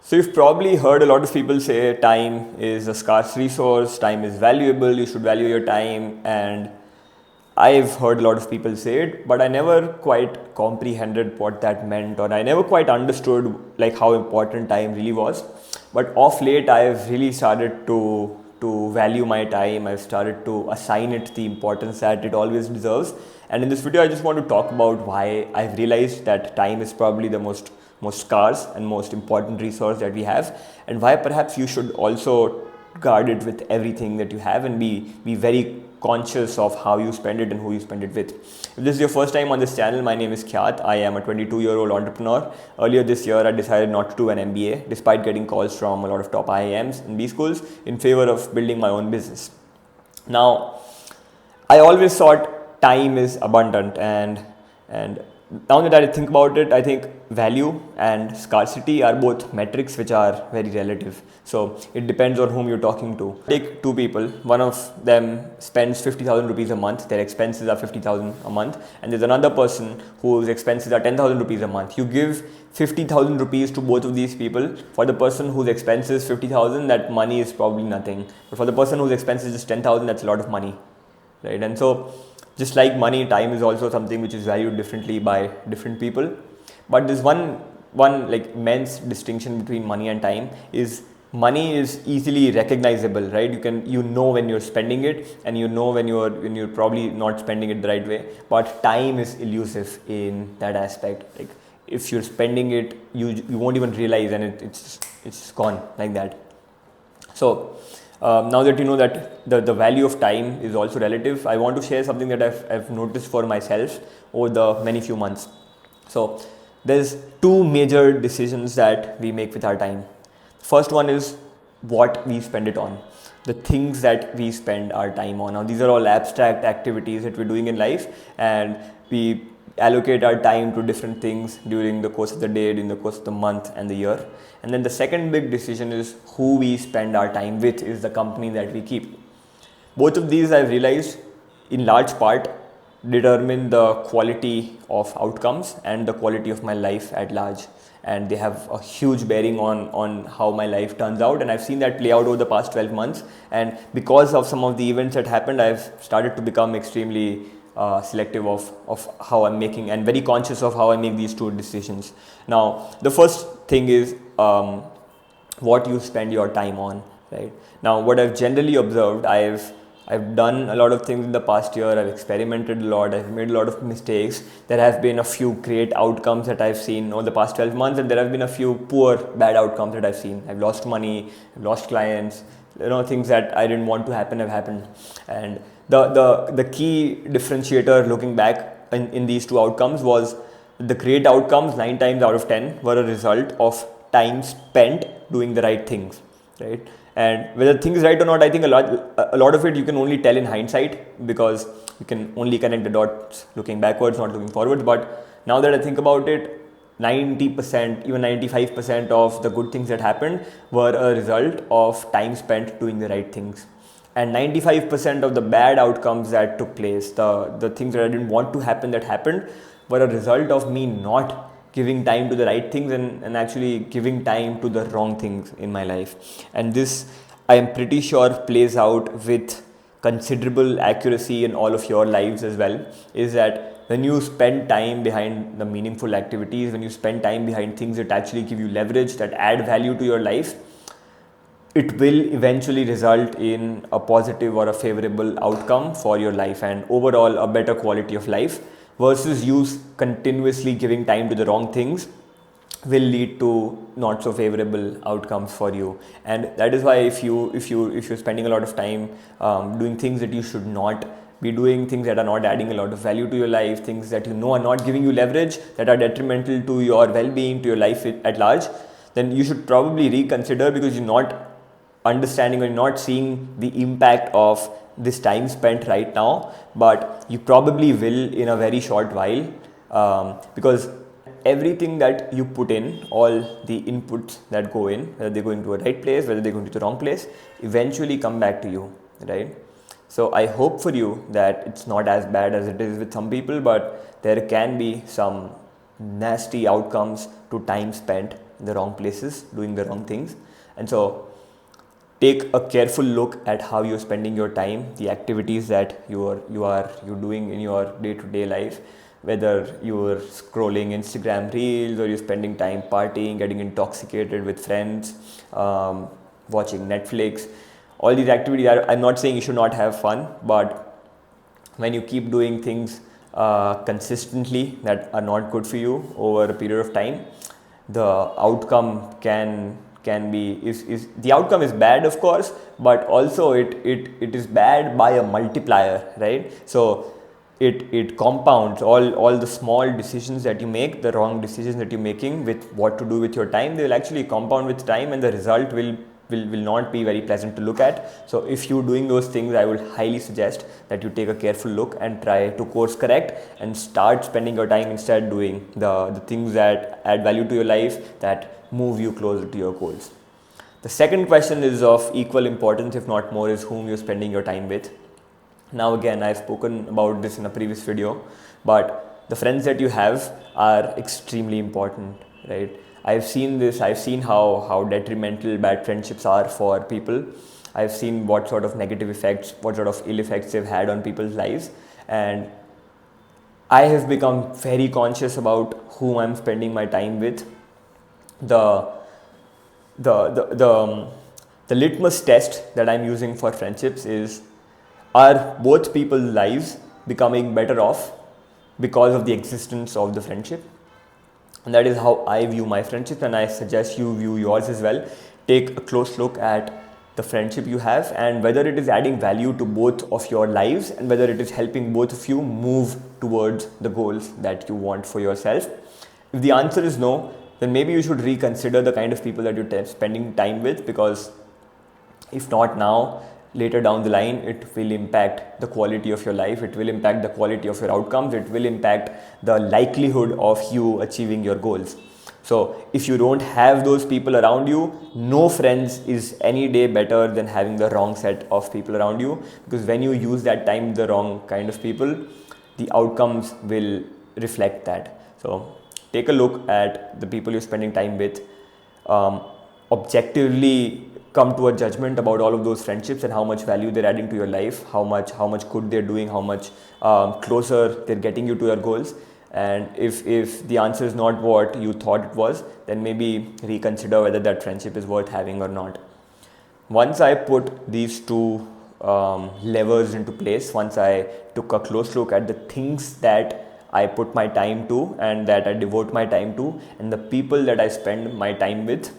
So you've probably heard a lot of people say time is a scarce resource, time is valuable, you should value your time, and I've heard a lot of people say it, but I never quite comprehended what that meant, or I never quite understood like how important time really was. But of late, I've really started to value my time. I've started to assign it the importance that it always deserves. And in this video, I just want to talk about why I've realized that time is probably the most scarce and most important resource that we have, and why perhaps you should also guard it with everything that you have and be very conscious of how you spend it and who you spend it with. If this is your first time on this channel, my name is Khyatt. I am a 22-year-old entrepreneur. Earlier this year, I decided not to do an MBA despite getting calls from a lot of top IIMs and B schools in favor of building my own business. Now, I always thought time is abundant, and now that I think about it, I think value and scarcity are both metrics which are very relative. So it depends on whom you're talking to. Take two people, one of them spends 50,000 rupees a month, their expenses are 50,000 a month, and there's another person whose expenses are 10,000 rupees a month. You give 50,000 rupees to both of these people. For the person whose expenses 50,000, that money is probably nothing. But for the person whose expenses is 10,000, that's a lot of money, right? And so just like money, time is also something which is valued differently by different people. But there's one like immense distinction between money and time is money is easily recognizable, right? You know when you're spending it, and you know when you're probably not spending it the right way. But time is elusive in that aspect. Like if you're spending it, you won't even realize, and it's gone like that. So now that you know that the value of time is also relative, I want to share something that I've noticed for myself over the many few months. So there's two major decisions that we make with our time. First one is what we spend it on, the things that we spend our time on. Now these are all abstract activities that we're doing in life, and we allocate our time to different things during the course of the day, during the course of the month and the year. And then the second big decision is who we spend our time with, is the company that we keep. Both of these, I've realized, in large part determine the quality of outcomes and the quality of my life at large, and they have a huge bearing on how my life turns out. And I've seen that play out over the past 12 months, and because of some of the events that happened, I've started to become extremely selective of how I'm making, and very conscious of how I make these two decisions. Now, the first thing is what you spend your time on, right? Now, what I've generally observed, I've done a lot of things in the past year. I've experimented a lot. I've made a lot of mistakes. There have been a few great outcomes that I've seen over the past 12 months, and there have been a few poor, bad outcomes that I've seen. I've lost money, I've lost clients, things that I didn't want to happen have happened. And the key differentiator looking back in these two outcomes was the great outcomes 9 times out of 10 were a result of time spent doing the right things, right? And whether things right or not, I think a lot of it you can only tell in hindsight, because you can only connect the dots looking backwards, not looking forwards. But now that I think about it, 90%, even 95% of the good things that happened were a result of time spent doing the right things. And 95% of the bad outcomes that took place, the things that I didn't want to happen that happened, were a result of me not giving time to the right things and actually giving time to the wrong things in my life. And this, I am pretty sure, plays out with considerable accuracy in all of your lives as well, is that when you spend time behind the meaningful activities, when you spend time behind things that actually give you leverage, that add value to your life, it will eventually result in a positive or a favorable outcome for your life, and overall a better quality of life, versus you continuously giving time to the wrong things will lead to not so favorable outcomes for you. And that is why if you're spending a lot of time doing things that you should not be doing, things that are not adding a lot of value to your life, things that are not giving you leverage, that are detrimental to your well-being, to your life at large, then you should probably reconsider, because you're not understanding or not seeing the impact of this time spent right now, but you probably will in a very short while, because everything that you put in, all the inputs that go in, whether they go into a right place, whether they go into the wrong place, eventually come back to you, right? So I hope for you that it's not as bad as it is with some people, but there can be some nasty outcomes to time spent in the wrong places, doing the wrong things. And so take a careful look at how you're spending your time, the activities that you're doing in your day-to-day life, whether you're scrolling Instagram reels or you're spending time partying, getting intoxicated with friends, watching Netflix. All these activities, I'm not saying you should not have fun, but when you keep doing things consistently that are not good for you over a period of time, the outcome can be is the outcome is bad, of course, but also it is bad by a multiplier, right? So it compounds all the small decisions that you make, the wrong decisions that you're making with what to do with your time. They will actually compound with time, and the result will not be very pleasant to look at. So if you're doing those things, I would highly suggest that you take a careful look and try to course correct and start spending your time instead doing the things that add value to your life, that move you closer to your goals. The second question is of equal importance, if not more, is whom you're spending your time with. Now again, I've spoken about this in a previous video, but the friends that you have are extremely important, right? I've seen this, I've seen how detrimental bad friendships are for people. I've seen what sort of negative effects, what sort of ill effects they've had on people's lives. And I have become very conscious about whom I'm spending my time with. The litmus test that I'm using for friendships is, are both people's lives becoming better off because of the existence of the friendship? And that is how I view my friendship, and I suggest you view yours as well. Take a close look at the friendship you have and whether it is adding value to both of your lives and whether it is helping both of you move towards the goals that you want for yourself. If the answer is no, then maybe you should reconsider the kind of people that you're spending time with, because if not now, later down the line, it will impact the quality of your life, it will impact the quality of your outcomes, it will impact the likelihood of you achieving your goals. So if you don't have those people around you, no friends is any day better than having the wrong set of people around you, because when you use that time with the wrong kind of people, the outcomes will reflect that. So take a look at the people you're spending time with, objectively come to a judgment about all of those friendships and how much value they're adding to your life, how much good they're doing, how much closer they're getting you to your goals. And if the answer is not what you thought it was, then maybe reconsider whether that friendship is worth having or not. Once I put these two levers into place, once I took a close look at the things that I put my time to and that I devote my time to and the people that I spend my time with,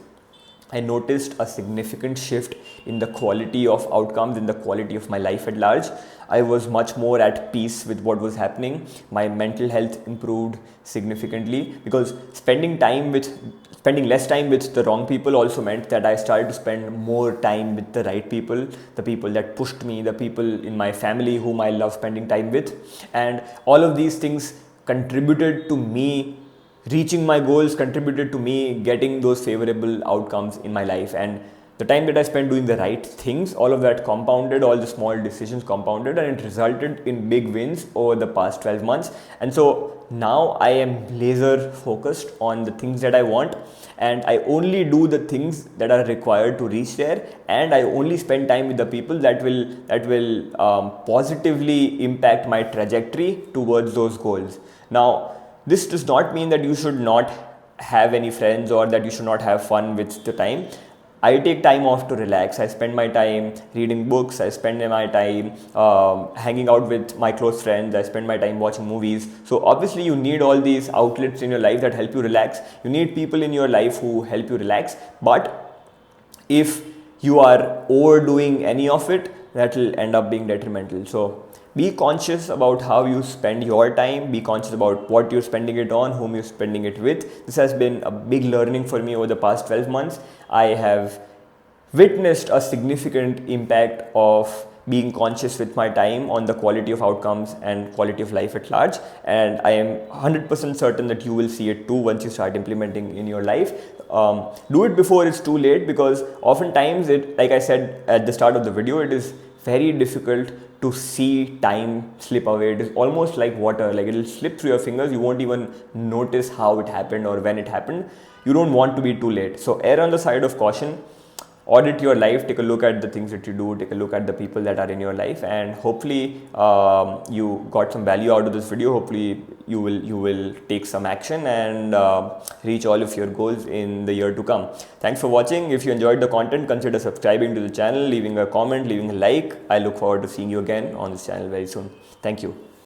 I noticed a significant shift in the quality of outcomes, in the quality of my life at large. I was much more at peace with what was happening. My mental health improved significantly, because spending less time with the wrong people also meant that I started to spend more time with the right people, the people that pushed me, the people in my family whom I love spending time with. And all of these things contributed to me reaching my goals, contributed to me getting those favorable outcomes in my life. And the time that I spent doing the right things, all of that compounded, all the small decisions compounded, and it resulted in big wins over the past 12 months. And so now I am laser focused on the things that I want, and I only do the things that are required to reach there, and I only spend time with the people that will positively impact my trajectory towards those goals. Now, this does not mean that you should not have any friends or that you should not have fun with the time. I take time off to relax. I spend my time reading books. I spend my time hanging out with my close friends. I spend my time watching movies. So obviously you need all these outlets in your life that help you relax. You need people in your life who help you relax. But if you are overdoing any of it, that will end up being detrimental. So be conscious about how you spend your time, be conscious about what you're spending it on, whom you're spending it with. This has been a big learning for me over the past 12 months. I have witnessed a significant impact of being conscious with my time on the quality of outcomes and quality of life at large. And I am 100% certain that you will see it too once you start implementing in your life. Do it before it's too late, because oftentimes like I said at the start of the video, it is very difficult to see time slip away. It is almost like water, like it will slip through your fingers. You won't even notice how it happened or when it happened. you don't want to be too late. So err on the side of caution. Audit your life, take a look at the things that you do, take a look at the people that are in your life, and hopefully you got some value out of this video. Hopefully you will take some action and reach all of your goals in the year to come. Thanks for watching. If you enjoyed the content, consider subscribing to the channel, leaving a comment, leaving a like. I look forward to seeing you again on this channel very soon. Thank you.